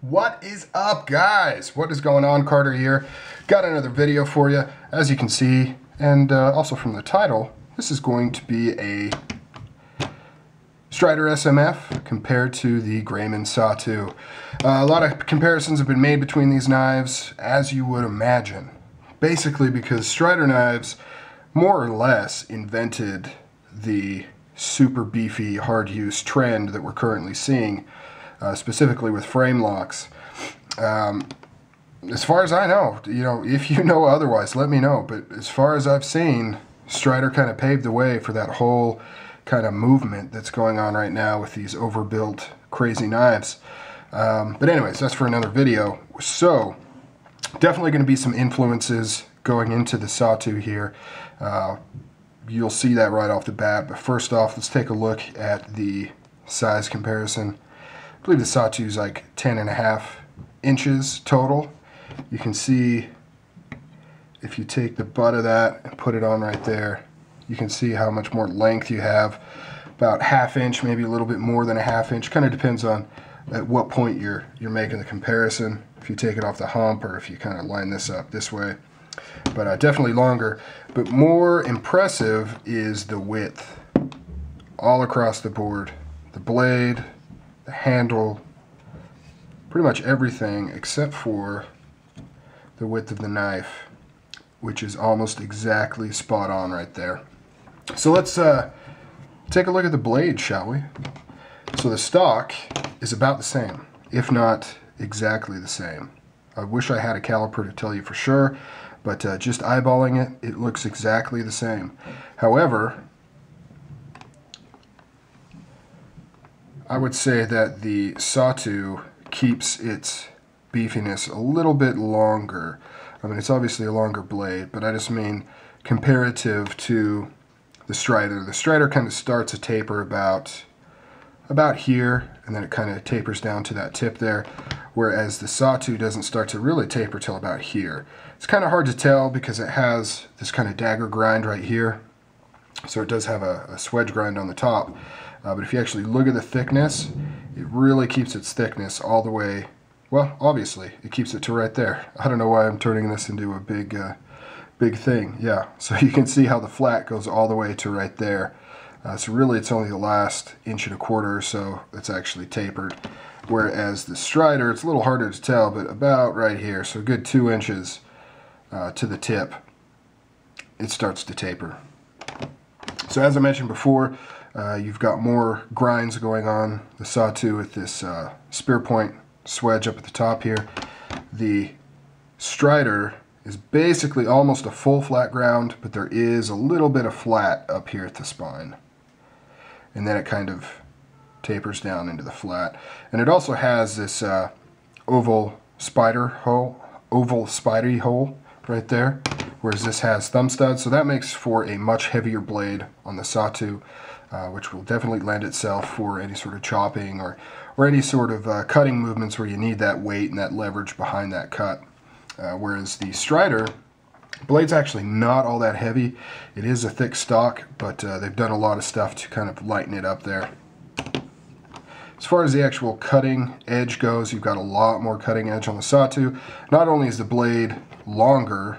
What is up, guys? What is going on? Carter here. Got another video for you. As you can see, and also from the title, this is going to be a Strider SMF compared to the Grayman Satu. A lot of comparisons have been made between these knives, as you would imagine. Basically because Strider knives more or less invented the super beefy hard use trend that we're currently seeing, specifically with frame locks. As far as I know, if you know otherwise, let me know. But as far as I've seen, Strider kind of paved the way for that whole kind of movement that's going on right now with these overbuilt crazy knives. But anyways, that's for another video. So definitely going to be some influences going into the Satu here. You'll see that right off the bat. But first off, let's take a look at the size comparison. I believe the Satu is like 10.5 inches total. You can see if you take the butt of that and put it on right there, you can see how much more length you have. About 1/2 inch, maybe a little bit more than 1/2 inch. Kind of depends on at what point you're making the comparison. If you take it off the hump or if you kind of line this up this way. But definitely longer. But more impressive is the width all across the board. The blade, the handle, pretty much everything except for the width of the knife, which is almost exactly spot on right there. So let's take a look at the blade, shall we? So the stock is about the same, if not exactly the same. I wish I had a caliper to tell you for sure, but just eyeballing it, it looks exactly the same. However, I would say that the Satu keeps its beefiness a little bit longer. I mean, it's obviously a longer blade, but I just mean comparative to the Strider. The Strider kind of starts a taper about here, and then it kind of tapers down to that tip there, whereas the Satu doesn't start to really taper till about here. It's kind of hard to tell because it has this kind of dagger grind right here, so it does have a swedge grind on the top. But if you actually look at the thickness, it really keeps its thickness all the way, well, obviously, it keeps it to right there. I don't know why I'm turning this into a big thing. Yeah, so you can see how the flat goes all the way to right there. So really it's only the last 1.25 inches or so that's actually tapered. Whereas the Strider, it's a little harder to tell, but about right here, so a good 2 inches to the tip, it starts to taper. So as I mentioned before, you've got more grinds going on. The Satu with this spear point swedge up at the top here. The Strider is basically almost a full flat ground, but there is a little bit of flat up here at the spine. And then it kind of tapers down into the flat. And it also has this oval spidey hole right there, whereas this has thumb studs. So that makes for a much heavier blade on the Satu, which will definitely lend itself for any sort of chopping or any sort of cutting movements where you need that weight and that leverage behind that cut. Whereas the Strider, blade's actually not all that heavy. It is a thick stock, but they've done a lot of stuff to kind of lighten it up there. As far as the actual cutting edge goes, you've got a lot more cutting edge on the Satu. Not only is the blade longer,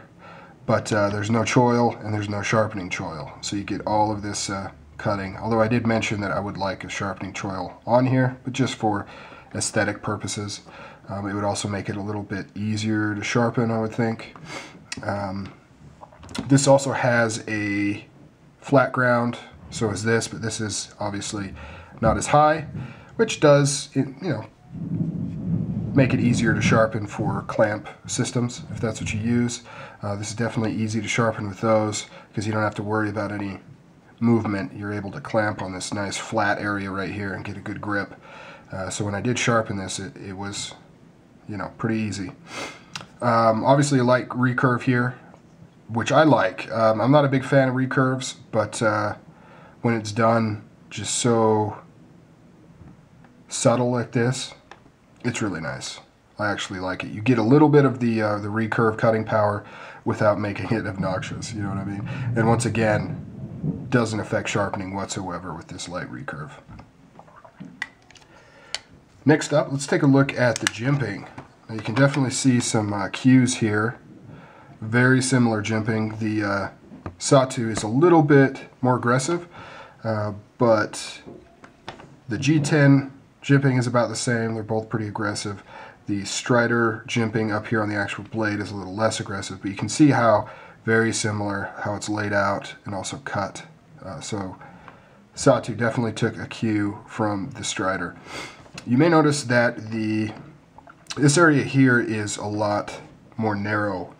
but there's no choil and there's no sharpening choil. So you get all of this cutting. Although I did mention that I would like a sharpening choil on here, but just for aesthetic purposes. It would also make it a little bit easier to sharpen, I would think. This also has a flat ground, so is this, but this is obviously not as high, which does, make it easier to sharpen for clamp systems, if that's what you use. This is definitely easy to sharpen with those, because you don't have to worry about any movement. You're able to clamp on this nice flat area right here and get a good grip. So when I did sharpen this, it was, pretty easy. Obviously a light recurve here, which I like. I'm not a big fan of recurves, but when it's done just so subtle like this, it's really nice. I actually like it. You get a little bit of the recurve cutting power without making it obnoxious, you know what I mean? And once again, doesn't affect sharpening whatsoever with this light recurve. Next up, let's take a look at the jimping. Now you can definitely see some cues here. Very similar jimping. The Satu is a little bit more aggressive, but the G10 jimping is about the same. They're both pretty aggressive. The Strider jimping up here on the actual blade is a little less aggressive, but you can see how very similar, how it's laid out and also cut. So Satu definitely took a cue from the Strider. You may notice that this area here is a lot more narrow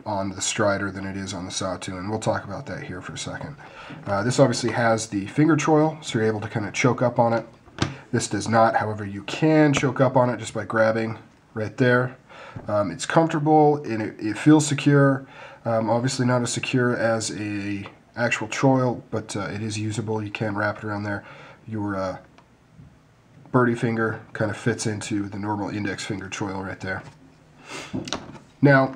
on the Strider than it is on the Satu, and we'll talk about that here for a second. This obviously has the finger choil, so you're able to kind of choke up on it. This does not, however, you can choke up on it just by grabbing right there. It's comfortable and it feels secure. Obviously not as secure as a actual choil, but it is usable. You can wrap it around there. Your birdie finger kind of fits into the normal index finger choil right there. Now,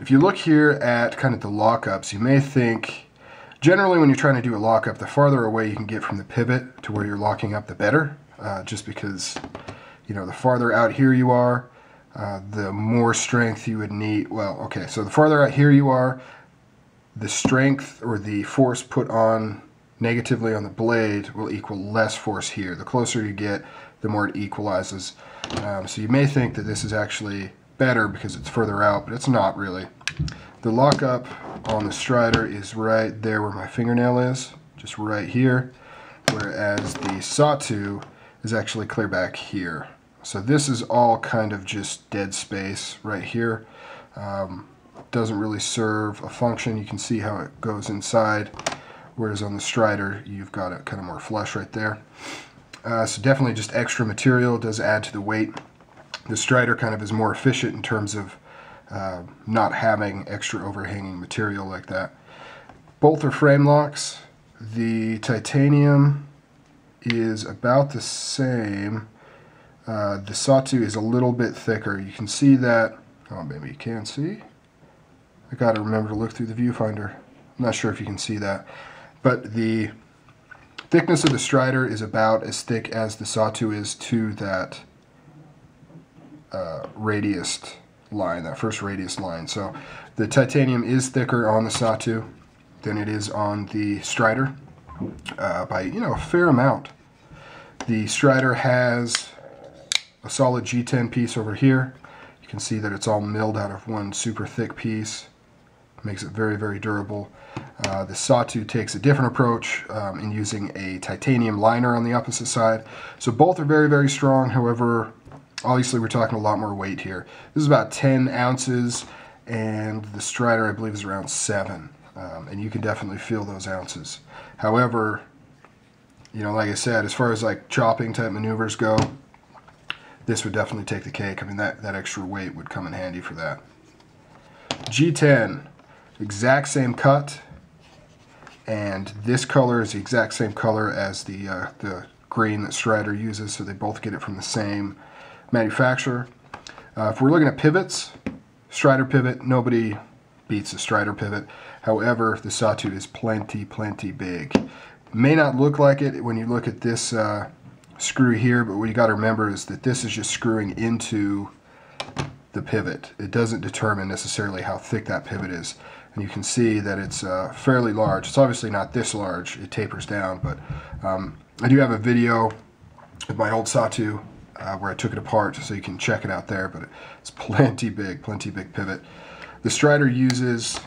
if you look here at kind of the lockups, you may think, generally when you're trying to do a lockup, the farther away you can get from the pivot to where you're locking up, the better. Just because, you know, the farther out here you are, the more strength you would need. Well, okay, so the farther out here you are, the strength or the force put on negatively on the blade will equal less force here. The closer you get, the more it equalizes. So you may think that this is actually better because it's further out, but it's not really. The lockup on the Strider is right there where my fingernail is, just right here, whereas the Satu is actually clear back here. So this is all kind of just dead space right here. Doesn't really serve a function. You can see how it goes inside, whereas on the Strider you've got it kind of more flush right there. So definitely just extra material. Does add to the weight. The Strider kind of is more efficient in terms of not having extra overhanging material like that. Both are frame locks. The titanium is about the same. The Satu is a little bit thicker. You can see that. Oh, maybe you can see. I gotta remember to look through the viewfinder. I'm not sure if you can see that. But the thickness of the Strider is about as thick as the Satu is to that radius line, that first radius line. So the titanium is thicker on the Satu than it is on the Strider by, you know, a fair amount. The Strider has a solid G10 piece over here. You can see that it's all milled out of one super thick piece. Makes it very, very durable. The Satu takes a different approach in using a titanium liner on the opposite side. So both are very, very strong. However, obviously we're talking a lot more weight here. This is about 10 ounces, and the Strider I believe is around 7. And you can definitely feel those ounces. However, you know, like I said, as far as like chopping type maneuvers go, this would definitely take the cake. I mean, that extra weight would come in handy for that. G10, exact same cut, and this color is the exact same color as the green that Strider uses, so they both get it from the same manufacturer. If we're looking at pivots, Strider pivot, nobody beats the Strider pivot. However, the Satu is plenty big. May not look like it when you look at this screw here, but what you got to remember is that this is just screwing into the pivot. It doesn't determine necessarily how thick that pivot is. And you can see that it's fairly large. It's obviously not this large, it tapers down, but I do have a video of my old Satu where I took it apart, so you can check it out there, but it's plenty big pivot. The Strider uses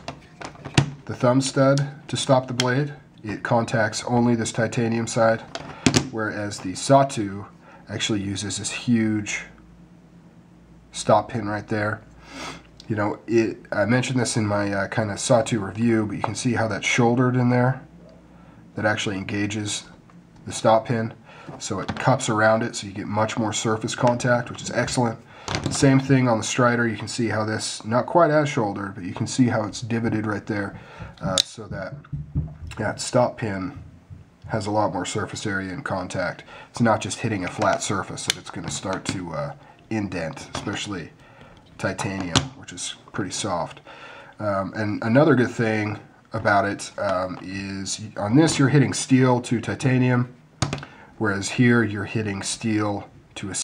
the thumb stud to stop the blade. It contacts only this titanium side, whereas the Satu actually uses this huge stop pin right there. You know, I mentioned this in my kind of Satu review, but you can see how that's shouldered in there. That actually engages the stop pin, so it cups around it, so you get much more surface contact, which is excellent. Same thing on the Strider. You can see how this, not quite as shouldered, but you can see how it's divoted right there, so that stop pin has a lot more surface area and contact. It's not just hitting a flat surface that it's going to start to indent, especially titanium, which is pretty soft. And another good thing about it is on this you're hitting steel to titanium, whereas here you're hitting steel to a